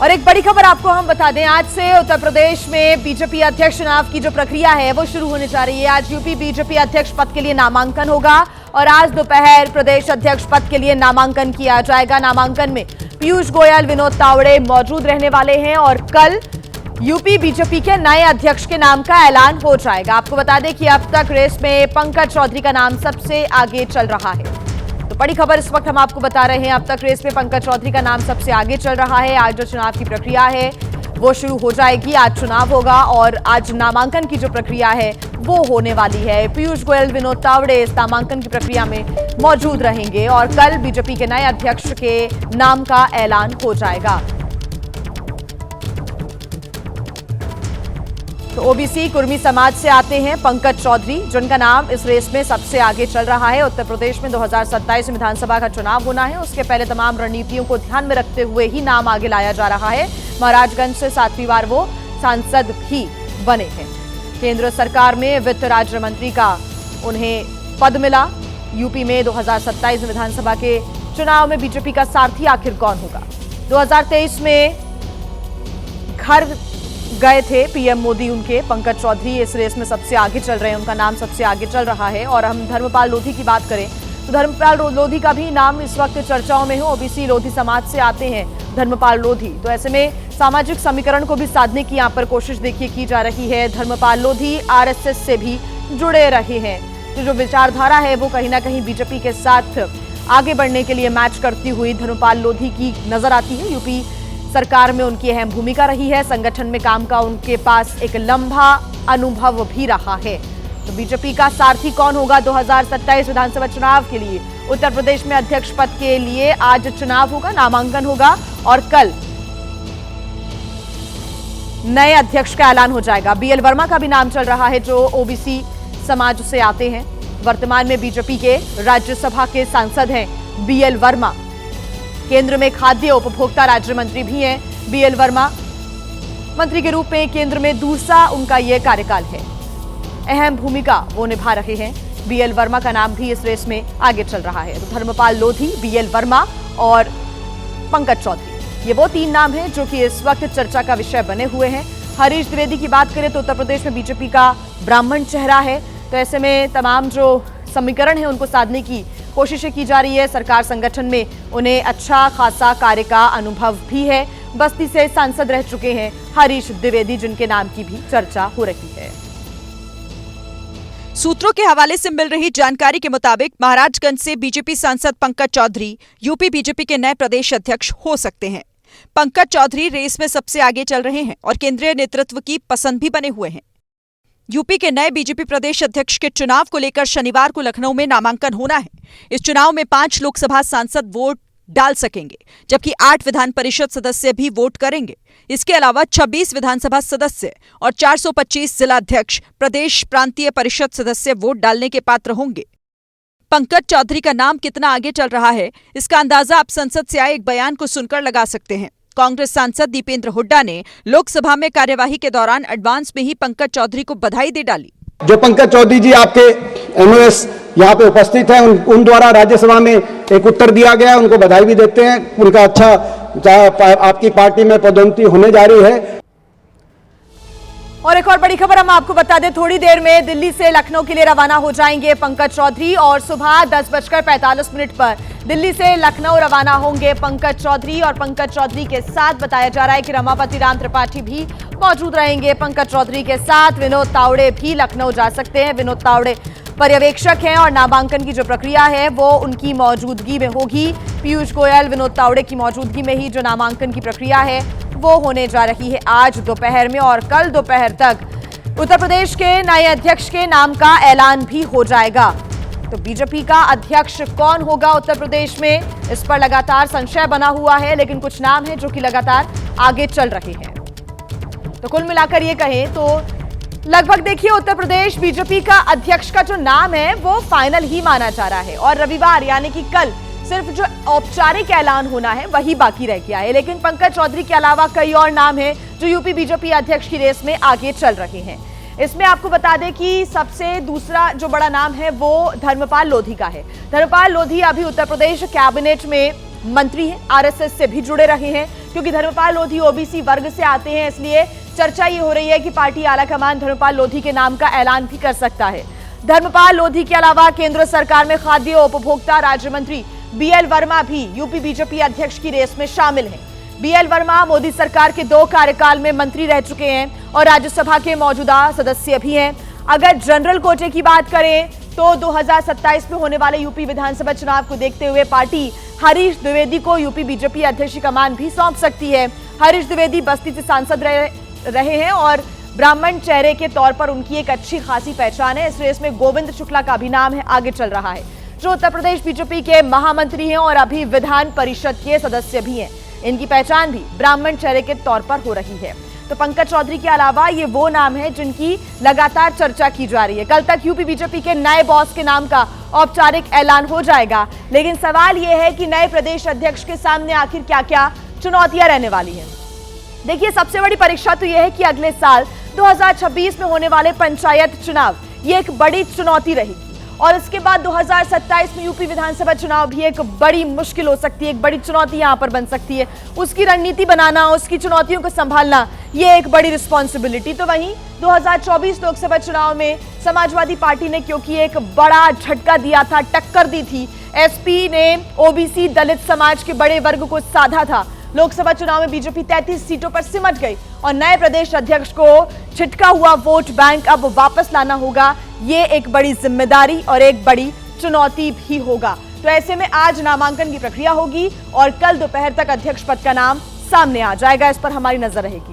और एक बड़ी खबर आपको हम बता दें, आज से उत्तर प्रदेश में बीजेपी अध्यक्ष चुनाव की जो प्रक्रिया है वो शुरू होने जा रही है। आज यूपी बीजेपी अध्यक्ष पद के लिए नामांकन होगा और आज दोपहर प्रदेश अध्यक्ष पद के लिए नामांकन किया जाएगा। नामांकन में पीयूष गोयल, विनोद तावड़े मौजूद रहने वाले हैं और कल यूपी बीजेपी के नए अध्यक्ष के नाम का ऐलान हो जाएगा। आपको बता दें कि अब तक रेस में पंकज चौधरी का नाम सबसे आगे चल रहा है। तो बड़ी खबर इस वक्त हम आपको बता रहे हैं, अब तक रेस में पंकज चौधरी का नाम सबसे आगे चल रहा है। आज जो चुनाव की प्रक्रिया है वो शुरू हो जाएगी। आज चुनाव होगा और आज नामांकन की जो प्रक्रिया है वो होने वाली है। पीयूष गोयल, विनोद तावड़े इस नामांकन की प्रक्रिया में मौजूद रहेंगे और कल बीजेपी के नए अध्यक्ष के नाम का ऐलान हो जाएगा। तो ओबीसी कुर्मी समाज से आते हैं पंकज चौधरी, जिनका नाम इस रेस में सबसे आगे चल रहा है। उत्तर प्रदेश में 2027 में विधानसभा का चुनाव होना है, उसके पहले तमाम रणनीतियों को ध्यान में रखते हुए ही नाम आगे लाया जा रहा है। महाराजगंज से 7वीं बार वो सांसद भी बने हैं। केंद्र सरकार में वित्त राज्य मंत्री का उन्हें पद मिला। यूपी में 2027 विधानसभा के चुनाव में बीजेपी का सारथी आखिर कौन होगा? 2023 में घर गए थे पीएम मोदी, उनके पंकज चौधरी इस रेस में सबसे आगे चल रहे हैं, उनका नाम सबसे आगे चल रहा है। और हम धर्मपाल लोधी की बात करें तो धर्मपाल लोधी का भी नाम इस वक्त चर्चाओं में है। ओबीसी लोधी समाज से आते हैं धर्मपाल लोधी, तो ऐसे में सामाजिक समीकरण को भी साधने की यहाँ पर कोशिश देखिए की जा रही है। धर्मपाल लोधी आरएसएस से भी जुड़े रहे हैं, तो जो विचारधारा है वो कहीं ना कहीं बीजेपी के साथ आगे बढ़ने के लिए मैच करती हुई धर्मपाल लोधी की नजर आती है। यूपी सरकार में उनकी अहम भूमिका रही है, संगठन में काम का उनके पास एक लंबा अनुभव भी रहा है। तो बीजेपी का सारथी कौन होगा 2027 विधानसभा चुनाव के लिए? उत्तर प्रदेश में अध्यक्ष पद के लिए आज चुनाव होगा, नामांकन होगा और कल नए अध्यक्ष का ऐलान हो जाएगा। बीएल वर्मा का भी नाम चल रहा है, जो ओबीसी समाज से आते हैं। वर्तमान में बीजेपी के राज्यसभा के सांसद हैं बीएल वर्मा। केंद्र में खाद्य उपभोक्ता राज्य मंत्री भी हैं बीएल वर्मा। मंत्री के रूप में केंद्र में दूसरा उनका यह कार्यकाल है। अहम भूमिका वो निभा रहे हैं। बीएल वर्मा का नाम भी इस रेस में आगे चल रहा है। तो धर्मपाल लोधी, बीएल वर्मा और पंकज चौधरी, ये वो 3 नाम हैं जो कि इस वक्त चर्चा का विषय बने हुए हैं। हरीश द्विवेदी की बात करें तो उत्तर प्रदेश में बीजेपी का ब्राह्मण चेहरा है, तो ऐसे में तमाम जो समीकरण है उनको साधने की कोशिशें की जा रही है। सरकार संगठन में उन्हें अच्छा खासा कार्य का अनुभव भी है। बस्ती से सांसद रह चुके हैं हरीश द्विवेदी, जिनके नाम की भी चर्चा हो रही है। सूत्रों के हवाले से मिल रही जानकारी के मुताबिक महाराजगंज से बीजेपी सांसद पंकज चौधरी यूपी बीजेपी के नए प्रदेश अध्यक्ष हो सकते हैं। पंकज चौधरी रेस में सबसे आगे चल रहे हैं और केंद्रीय नेतृत्व की पसंद भी बने हुए हैं। यूपी के नए बीजेपी प्रदेश अध्यक्ष के चुनाव को लेकर शनिवार को लखनऊ में नामांकन होना है। इस चुनाव में 5 लोकसभा सांसद वोट डाल सकेंगे, जबकि 8 विधान परिषद सदस्य भी वोट करेंगे। इसके अलावा 26 विधानसभा सदस्य और 425 जिलाध्यक्ष, प्रदेश प्रांतीय परिषद सदस्य वोट डालने के पात्र होंगे। पंकज चौधरी का नाम कितना आगे चल रहा है, इसका अंदाजा आप संसद से आए एक बयान को सुनकर लगा सकते हैं। कांग्रेस सांसद दीपेंद्र हुड्डा ने लोकसभा में कार्यवाही के दौरान एडवांस में ही पंकज चौधरी को बधाई दे डाली। जो पंकज चौधरी जी आपके एमओएस यहाँ पे उपस्थित हैं, उन द्वारा राज्यसभा में एक उत्तर दिया गया, उनको बधाई भी देते हैं। उनका अच्छा आपकी पार्टी में पदोन्नति होने जा रही है। और एक और बड़ी खबर हम आपको बता दें, थोड़ी देर में दिल्ली से लखनऊ के लिए रवाना हो जाएंगे पंकज चौधरी और सुबह 10:45 पर दिल्ली से लखनऊ रवाना होंगे पंकज चौधरी। और पंकज चौधरी के साथ बताया जा रहा है कि रमापति राम त्रिपाठी भी मौजूद रहेंगे। पंकज चौधरी के साथ विनोद तावड़े भी लखनऊ जा सकते हैं। विनोद तावड़े पर्यवेक्षक हैं और नामांकन की जो प्रक्रिया है वो उनकी मौजूदगी में होगी। पीयूष गोयल, विनोद तावड़े की मौजूदगी में ही जो नामांकन की प्रक्रिया है वो होने जा रही है आज दोपहर में। और कल दोपहर तक उत्तर प्रदेश के नए अध्यक्ष के नाम का ऐलान भी हो जाएगा। तो बीजेपी का अध्यक्ष कौन होगा उत्तर प्रदेश में, इस पर लगातार संशय बना हुआ है, लेकिन कुछ नाम हैं जो कि लगातार आगे चल रहे हैं। तो कुल मिलाकर ये कहें तो लगभग देखिए उत्तर प्रदेश बीजेपी का अध्यक्ष का जो नाम है वो फाइनल ही माना जा रहा है। और रविवार यानी कि कल सिर्फ जो औपचारिक ऐलान होना है वही बाकी रह गया है। लेकिन पंकज चौधरी के अलावा कई और नाम हैं जो यूपी बीजेपी अध्यक्ष की रेस में आगे चल रहे हैं। इसमें आपको बता दें कि सबसे दूसरा जो बड़ा नाम है वो धर्मपाल लोधी का है। धर्मपाल लोधी अभी उत्तर प्रदेश कैबिनेट में मंत्री हैं, आरएसएस से भी जुड़े रहे हैं। क्योंकि धर्मपाल लोधी ओबीसी वर्ग से आते हैं, इसलिए चर्चा ये हो रही है कि पार्टी आलाकमान धर्मपाल लोधी के नाम का ऐलान भी कर सकता है। धर्मपाल लोधी के अलावा केंद्र सरकार में खाद्य और उपभोक्ता राज्य मंत्री बीएल वर्मा भी यूपी बीजेपी अध्यक्ष की रेस में शामिल हैं। बीएल वर्मा मोदी सरकार के 2 कार्यकाल में मंत्री रह चुके हैं और राज्यसभा के मौजूदा सदस्य भी हैं। अगर जनरल कोटे की बात करें तो 2027 में होने वाले यूपी विधानसभा चुनाव को देखते हुए पार्टी हरीश द्विवेदी को यूपी बीजेपी अध्यक्ष की कमान भी सौंप सकती है। हरीश द्विवेदी बस्ती से सांसद रहे हैं और ब्राह्मण चेहरे के तौर पर उनकी एक अच्छी खासी पहचान है। इस रेस में गोविंद शुक्ला का भी नाम है, आगे चल रहा है, जो उत्तर प्रदेश बीजेपी के महामंत्री हैं और अभी विधान परिषद के सदस्य भी हैं। इनकी पहचान भी ब्राह्मण चेहरे के तौर पर हो रही है। तो पंकज चौधरी के अलावा ये वो नाम है जिनकी लगातार चर्चा की जा रही है। कल तक यूपी बीजेपी के नए बॉस के नाम का औपचारिक ऐलान हो जाएगा, लेकिन सवाल यह है कि नए प्रदेश अध्यक्ष के सामने आखिर क्या क्या चुनौतियां रहने वाली हैं। देखिए, सबसे बड़ी परीक्षा तो यह है कि अगले साल 2026 में होने वाले पंचायत चुनाव ये एक बड़ी चुनौती रहेगी और इसके बाद 2027 में यूपी विधानसभा चुनाव भी एक बड़ी मुश्किल हो सकती है, एक बड़ी चुनौती यहां पर बन सकती है। उसकी रणनीति बनाना, उसकी चुनौतियों को संभालना, ये एक बड़ी रिस्पॉन्सिबिलिटी। तो वहीं 2024 लोकसभा चुनाव में समाजवादी पार्टी ने क्योंकि एक बड़ा झटका दिया था, टक्कर दी थी, एसपी ने ओबीसी दलित समाज के बड़े वर्ग को साधा था, लोकसभा चुनाव में बीजेपी 33 सीटों पर सिमट गई और नए प्रदेश अध्यक्ष को छिटका हुआ वोट बैंक अब वापस लाना होगा। ये एक बड़ी जिम्मेदारी और एक बड़ी चुनौती भी होगा। तो ऐसे में आज नामांकन की प्रक्रिया होगी और कल दोपहर तक अध्यक्ष पद का नाम सामने आ जाएगा। इस पर हमारी नजर रहेगी।